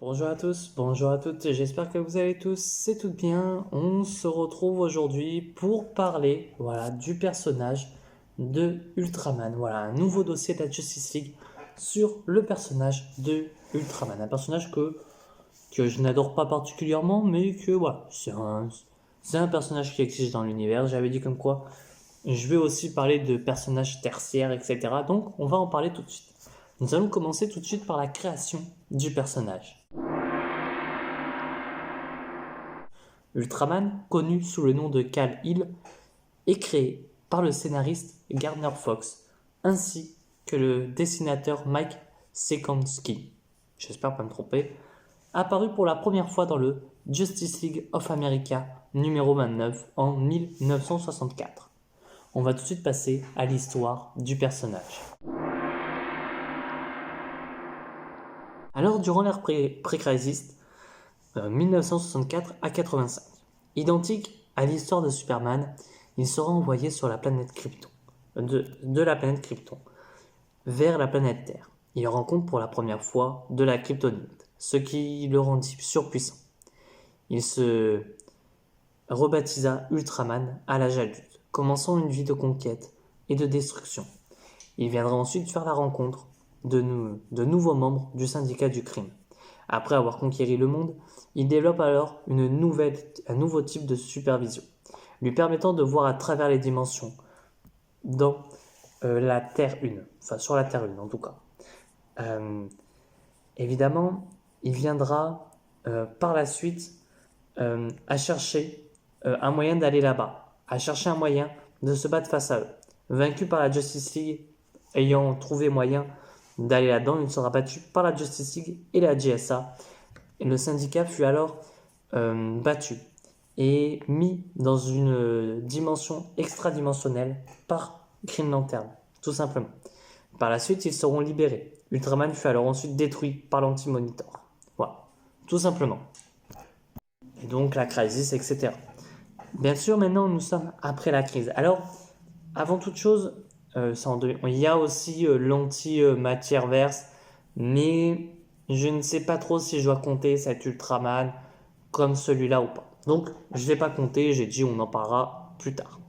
Bonjour à tous, bonjour à toutes, j'espère que vous allez tous et toutes bien. On se retrouve aujourd'hui pour parler du personnage de Ultraman. Voilà, un nouveau dossier de la Justice League sur le personnage de Ultraman. Un personnage que je n'adore pas particulièrement, mais que voilà, c'est un personnage qui existe dans l'univers. J'avais dit comme quoi je vais aussi parler de personnages tertiaires, etc. Donc on va en parler tout de suite. Nous allons commencer tout de suite par la création du personnage. Ultraman, connu sous le nom de Kal-El, est créé par le scénariste Gardner Fox ainsi que le dessinateur Mike Sekonsky, j'espère pas me tromper, apparu pour la première fois dans le Justice League of America numéro 29 en 1964. On va tout de suite passer à l'histoire du personnage. Alors, durant l'ère pré-crisis, 1964 à 85. Identique à l'histoire de Superman, il sera envoyé sur la planète Krypton, de la planète Krypton, vers la planète Terre. Il rencontre pour la première fois de la kryptonite, ce qui le rendit surpuissant. Il se rebaptisa Ultraman à l'âge adulte, commençant une vie de conquête et de destruction. Il viendra ensuite faire la rencontre de nouveaux membres du syndicat du crime. Après avoir conquéri le monde, il développe alors un nouveau type de supervision, lui permettant de voir à travers les dimensions dans la Terre 1, enfin sur la Terre 1 en tout cas. Évidemment, il viendra par la suite à chercher un moyen d'aller là-bas, à chercher un moyen de se battre face à eux. Vaincu par la Justice League, ayant trouvé moyen d'aller là-dedans, il sera battu par la Justice League et la JSA. Et le syndicat fut alors battu et mis dans une dimension extradimensionnelle par Green Lantern, tout simplement. Par la suite, ils seront libérés. Ultraman fut alors ensuite détruit par l'Anti-Monitor. Voilà, tout simplement. Et donc la crise, etc. Bien sûr, maintenant nous sommes après la crise. Alors, avant toute chose, il y a aussi l'anti-matière-verse, mais je ne sais pas trop si je dois compter cet Ultraman comme celui-là ou pas. Donc, je ne vais pas compter, j'ai dit on en parlera plus tard.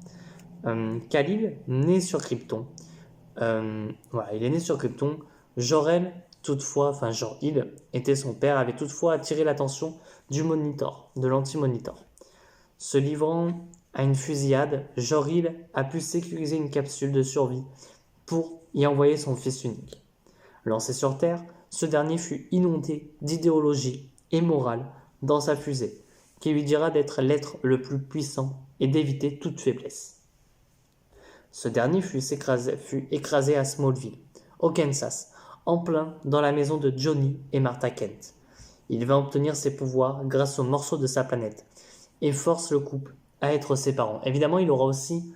Kal-El, né sur Krypton, il est né sur Krypton. Jor-El, toutefois, enfin Jor-El était son père, avait toutefois attiré l'attention du Monitor, de l'Anti-Monitor. Se livrant à une fusillade, Jor-El a pu sécuriser une capsule de survie pour y envoyer son fils unique. Lancé sur Terre, ce dernier fut inondé d'idéologie et morale dans sa fusée, qui lui dira d'être l'être le plus puissant et d'éviter toute faiblesse. Ce dernier fut écrasé à Smallville, au Kansas, en plein dans la maison de Johnny et Martha Kent. Il va obtenir ses pouvoirs grâce aux morceaux de sa planète et force le couple à être ses parents. Évidemment, il aura aussi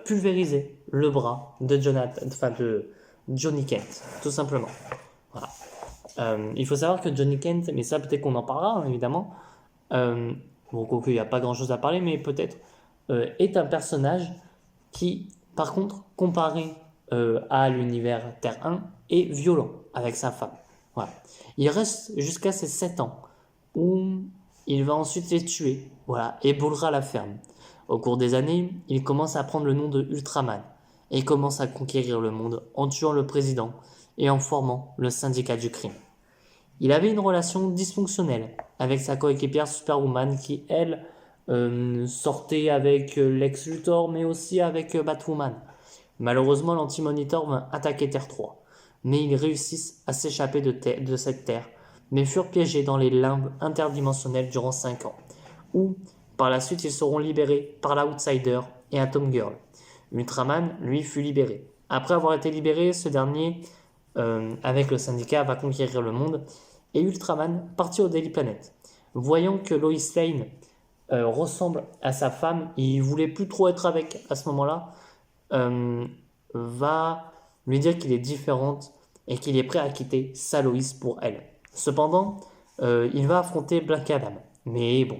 pulvérisé le bras de Johnny Kent, tout simplement. Voilà. Il faut savoir que Johnny Kent, mais ça peut-être qu'on en parlera hein, évidemment, quoique il n'y a pas grand-chose à parler, mais peut-être, est un personnage qui, par contre, comparé à l'univers Terre 1, est violent avec sa femme. Voilà. Il reste jusqu'à ses 7 ans, où il va ensuite les tuer, et brûlera la ferme. Au cours des années, il commence à prendre le nom de Ultraman, et commence à conquérir le monde en tuant le président et en formant le syndicat du crime. Il avait une relation dysfonctionnelle avec sa coéquipière Superwoman qui, elle, sortait avec Lex Luthor, mais aussi avec Batwoman. Malheureusement, l'Anti-Monitor va attaquer Terre 3, mais ils réussissent à s'échapper de cette Terre, mais furent piégés dans les limbes interdimensionnelles durant 5 ans, où, par la suite, ils seront libérés par l'Outsider et Atom Girl. Ultraman, lui, fut libéré. Après avoir été libéré, ce dernier, avec le syndicat, va conquérir le monde, et Ultraman partit au Daily Planet. Voyant que Lois Lane ressemble à sa femme, il voulait plus trop être avec à ce moment-là, va lui dire qu'il est différente et qu'il est prêt à quitter sa Lois pour elle. Cependant, il va affronter Black Adam. Mais bon,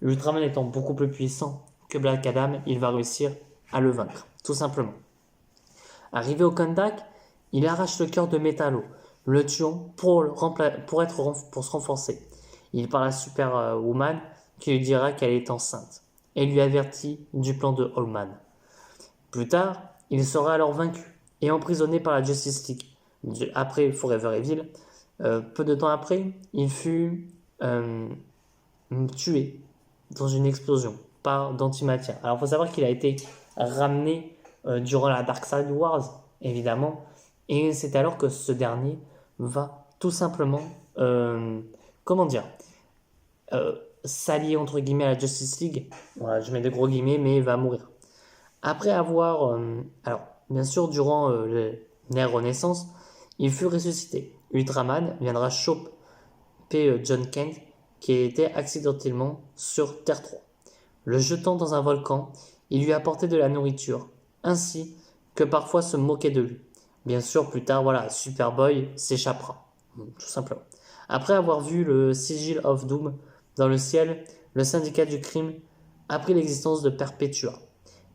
Ultraman étant beaucoup plus puissant que Black Adam, il va réussir à le vaincre, tout simplement. Arrivé au Kondak, il arrache le cœur de Metallo, le tuant pour se renforcer. Il parle à Superwoman qui lui dira qu'elle est enceinte et lui avertit du plan de Allman. Plus tard, il sera alors vaincu et emprisonné par la Justice League. Après Forever Evil, peu de temps après, il fut tué dans une explosion par d'antimatière. Alors, il faut savoir qu'il a été ramené durant la Darkseid Wars, évidemment, et c'est alors que ce dernier va tout simplement, comment dire, s'allier entre guillemets à la Justice League. Voilà, je mets des gros guillemets, mais il va mourir. Après avoir, alors bien sûr, durant l'ère Renaissance, il fut ressuscité. Ultraman viendra choper John Kent qui était accidentellement sur Terre 3. Le jetant dans un volcan, il lui apportait de la nourriture, ainsi que parfois se moquer de lui. Bien sûr, plus tard, voilà, Superboy s'échappera, tout simplement. Après avoir vu le Sigil of Doom dans le ciel, le syndicat du crime a pris l'existence de Perpetua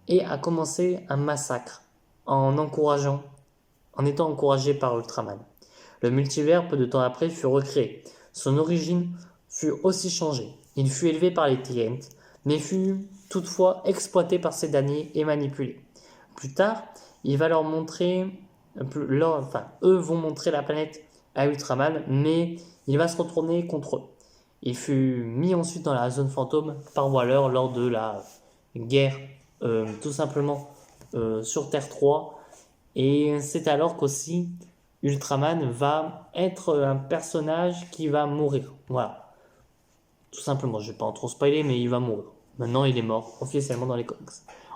et a commencé un massacre en étant encouragé par Ultraman. Le multivers, peu de temps après, fut recréé. Son origine fut aussi changée. Il fut élevé par les Tyrants, mais fut toutefois exploité par ces derniers et manipulé. Plus tard, il va leur montrer, eux vont montrer la planète à Ultraman, mais il va se retourner contre eux. Il fut mis ensuite dans la zone fantôme par Waller lors de la guerre, tout simplement sur Terre 3. Et c'est alors qu'aussi Ultraman va être un personnage qui va mourir. Voilà. Tout simplement, je ne vais pas en trop spoiler, mais il va mourir. Maintenant, il est mort, officiellement dans les comics.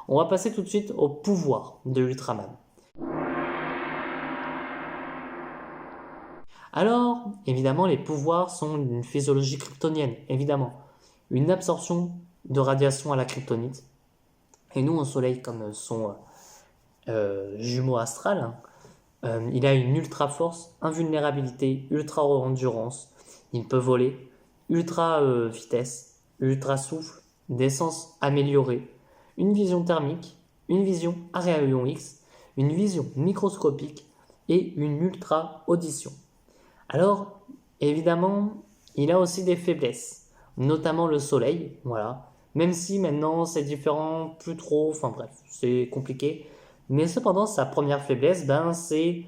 On va passer tout de suite au pouvoir de Ultraman. Alors, évidemment, les pouvoirs sont une physiologie kryptonienne, évidemment. Une absorption de radiation à la kryptonite. Et nous, au Soleil, comme son jumeau astral, il a une ultra force, invulnérabilité, ultra endurance. Il peut voler, ultra vitesse, ultra souffle, des sens améliorés, une vision thermique, une vision à rayon X, une vision microscopique et une ultra audition. Alors, évidemment, il a aussi des faiblesses, notamment le soleil, voilà. Même si maintenant c'est différent, plus trop, enfin bref, c'est compliqué. Mais cependant, sa première faiblesse, c'est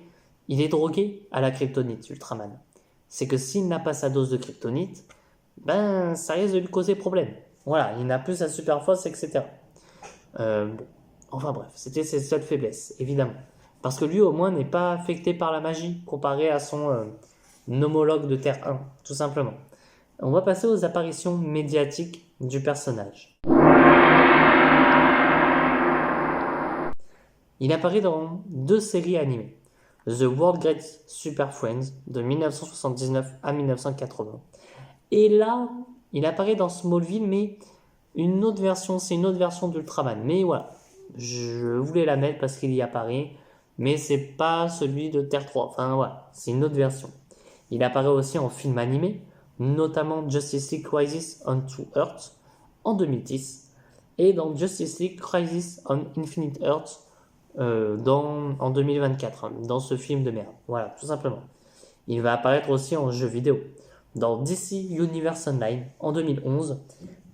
il est drogué à la kryptonite, Ultraman. C'est que s'il n'a pas sa dose de kryptonite, ça risque de lui causer problème. Voilà, il n'a plus sa super force, etc. Enfin bref, c'était ses seules faiblesses, évidemment. Parce que lui, au moins, n'est pas affecté par la magie, comparé à son homologue de Terre 1, tout simplement. On va passer aux apparitions médiatiques du personnage. Il apparaît dans 2 séries animées. The World Great Super Friends de 1979 à 1980. Et là, il apparaît dans Smallville, mais c'est une autre version d'Ultraman. Mais voilà, je voulais la mettre parce qu'il y apparaît, mais c'est pas celui de Terre 3. Enfin voilà, c'est une autre version. Il apparaît aussi en film animé, notamment Justice League Crisis on Two Earths en 2010 et dans Justice League Crisis on Infinite Earths en 2024, dans ce film de merde. Voilà, tout simplement. Il va apparaître aussi en jeu vidéo, dans DC Universe Online en 2011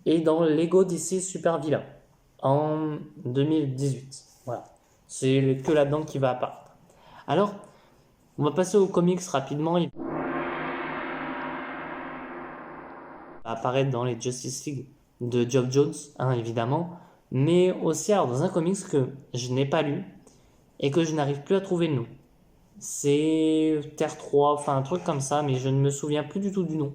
et dans Lego DC Super Villain en 2018. Voilà, c'est que là-dedans qui va apparaître. Alors, on va passer aux comics rapidement. Il va apparaître dans les Justice League de Geoff Jones, évidemment, mais aussi alors, dans un comics que je n'ai pas lu et que je n'arrive plus à trouver le nom. C'est Terre 3, enfin un truc comme ça, mais je ne me souviens plus du tout du nom.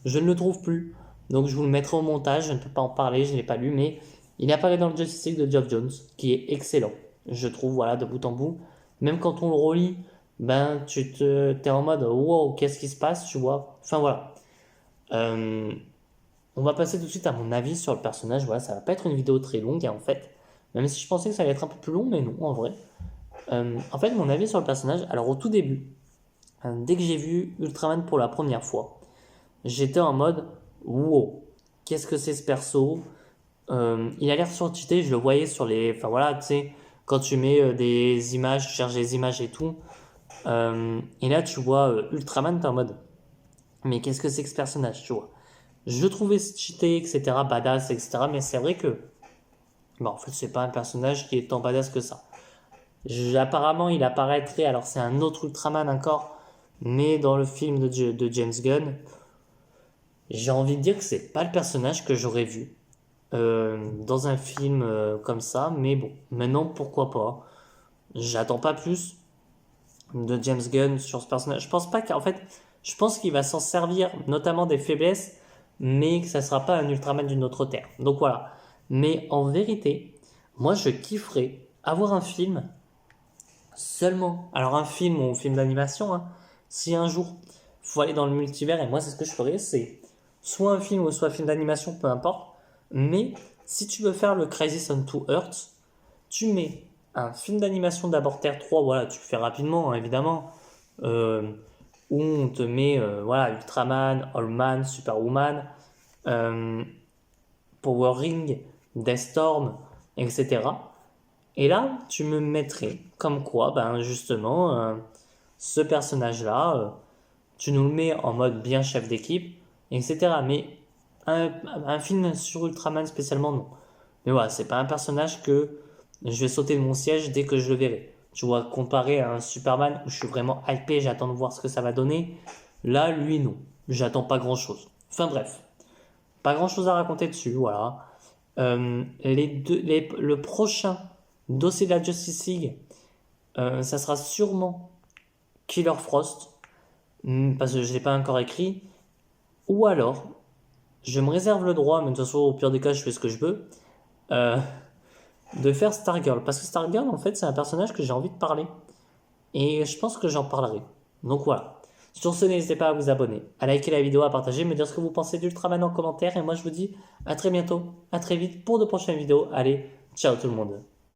Je ne le trouve plus, donc je vous le mettrai au montage, je ne peux pas en parler, je ne l'ai pas lu, mais il apparaît dans le Justice League de Geoff Jones, qui est excellent, je trouve, voilà, de bout en bout. Même quand on le relit, tu t'es en mode, wow, qu'est-ce qui se passe, tu vois. Enfin voilà. On va passer tout de suite à mon avis sur le personnage. Voilà, ça va pas être une vidéo très longue, en fait. Même si je pensais que ça allait être un peu plus long, mais non, en vrai. En fait, mon avis sur le personnage, alors au tout début, dès que j'ai vu Ultraman pour la première fois, j'étais en mode, wow, qu'est-ce que c'est ce perso? Il a l'air surcheaté, je le voyais sur les... Enfin voilà, tu sais, quand tu mets des images, tu cherches des images et tout, Et là, tu vois Ultraman, t'es en mode, mais qu'est-ce que c'est que ce personnage, tu vois? Je le trouvais cheaté, etc., badass, etc., mais c'est vrai que, bah, en fait, c'est pas un personnage qui est tant badass que ça. Apparemment, il apparaîtrait, alors c'est un autre Ultraman encore, mais dans le film de James Gunn, j'ai envie de dire que c'est pas le personnage que j'aurais vu dans un film comme ça, mais bon, maintenant pourquoi pas. J'attends pas plus de James Gunn sur ce personnage. Je pense pas qu'en fait, je pense qu'il va s'en servir, notamment des faiblesses, mais que ça sera pas un Ultraman d'une autre terre. Donc voilà. Mais en vérité, moi je kifferais avoir un film seulement. Alors un film ou un film d'animation, hein, si un jour faut aller dans le multivers, et moi c'est ce que je ferais, c'est soit un film ou soit un film d'animation, peu importe. Mais si tu veux faire le Crisis on Two Earths, tu mets un film d'animation d'abord Terre 3, voilà, tu le fais rapidement, hein, évidemment, euh, où on te met voilà, Ultraman, Allman, Superwoman, euh, Power Ring, Deathstorm, etc. Et là, tu me mettrais comme quoi, ben justement, ce personnage-là, tu nous le mets en mode bien chef d'équipe, etc. Mais un film sur Ultraman spécialement, non. Mais voilà, c'est pas un personnage que je vais sauter de mon siège dès que je le verrai. Tu vois, comparé à un Superman où je suis vraiment hypé, j'attends de voir ce que ça va donner. Là, lui, non. J'attends pas grand-chose. Enfin bref, pas grand-chose à raconter dessus, voilà. Le prochain dossier de la Justice League, ça sera sûrement Killer Frost, parce que je ne l'ai pas encore écrit. Ou alors, je me réserve le droit, mais de toute façon, au pire des cas, je fais ce que je veux, euh, de faire Stargirl. Parce que Stargirl, en fait, c'est un personnage que j'ai envie de parler. Et je pense que j'en parlerai. Donc voilà. Sur ce, n'hésitez pas à vous abonner, à liker la vidéo, à partager, me dire ce que vous pensez d'Ultraman en commentaire. Et moi, je vous dis à très bientôt, à très vite pour de prochaines vidéos. Allez, ciao tout le monde.